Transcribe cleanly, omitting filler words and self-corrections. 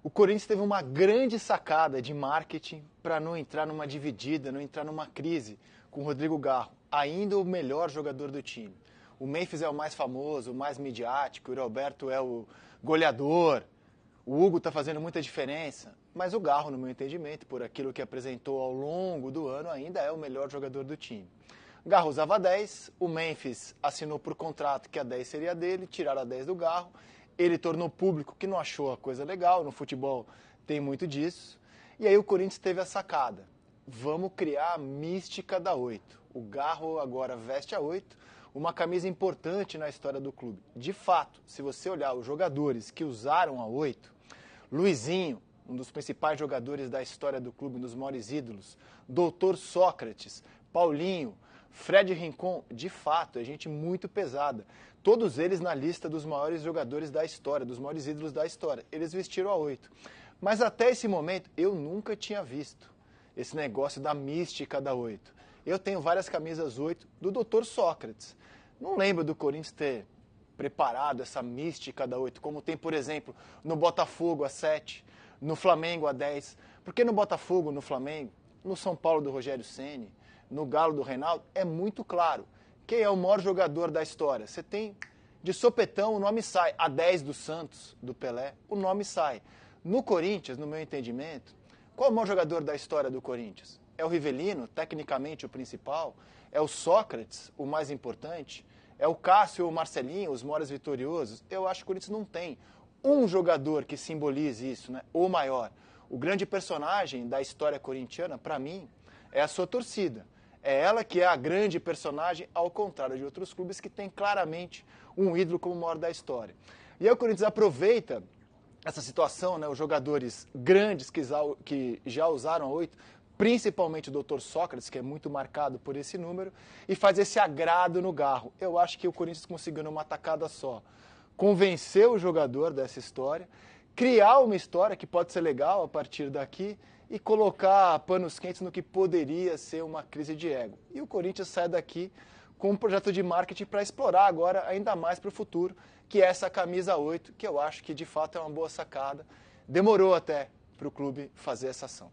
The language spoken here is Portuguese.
O Corinthians teve uma grande sacada de marketing para não entrar numa dividida, não entrar numa crise com o Rodrigo Garro, ainda o melhor jogador do time. O Memphis é o mais famoso, o mais midiático, o Roberto é o goleador, o Hugo está fazendo muita diferença, mas o Garro, no meu entendimento, por aquilo que apresentou ao longo do ano, ainda é o melhor jogador do time. Garro usava 10, o Memphis assinou por contrato que a 10 seria dele, tiraram a 10 do Garro, ele tornou público que não achou a coisa legal, no futebol tem muito disso, e aí o Corinthians teve a sacada, vamos criar a mística da 8. O Garro agora veste a 8, uma camisa importante na história do clube. De fato, se você olhar os jogadores que usaram a 8, Luizinho, um dos principais jogadores da história do clube, um dos maiores ídolos, Doutor Sócrates, Paulinho, Fred Rincon, de fato, é gente muito pesada. Todos eles na lista dos maiores jogadores da história, dos maiores ídolos da história. Eles vestiram a 8. Mas até esse momento, eu nunca tinha visto esse negócio da mística da 8. Eu tenho várias camisas 8 do Dr. Sócrates. Não lembro do Corinthians ter preparado essa mística da 8, como tem, por exemplo, no Botafogo a 7, no Flamengo a 10. Porque no Botafogo, no Flamengo, no São Paulo do Rogério Ceni, no Galo do Reinaldo, é muito claro quem é o maior jogador da história. Você tem, de sopetão, o nome sai. A 10 do Santos, do Pelé, o nome sai. No Corinthians, no meu entendimento, qual é o maior jogador da história do Corinthians? É o Rivelino, tecnicamente o principal? É o Sócrates, o mais importante? É o Cássio ou o Marcelinho, os maiores vitoriosos? Eu acho que o Corinthians não tem um jogador que simbolize isso, né? O maior. O grande personagem da história corintiana, para mim, é a sua torcida. É ela que é a grande personagem, ao contrário de outros clubes que tem claramente um ídolo como o maior da história. E aí o Corinthians aproveita essa situação, né, os jogadores grandes que já usaram a 8, principalmente o Dr. Sócrates, que é muito marcado por esse número, e faz esse agrado no Garro. Eu acho que o Corinthians conseguiu numa tacada só convencer o jogador dessa história, criar uma história que pode ser legal a partir daqui e colocar panos quentes no que poderia ser uma crise de ego. E o Corinthians sai daqui com um projeto de marketing para explorar agora ainda mais para o futuro, que é essa camisa 8, que eu acho que de fato é uma boa sacada. Demorou até para o clube fazer essa ação.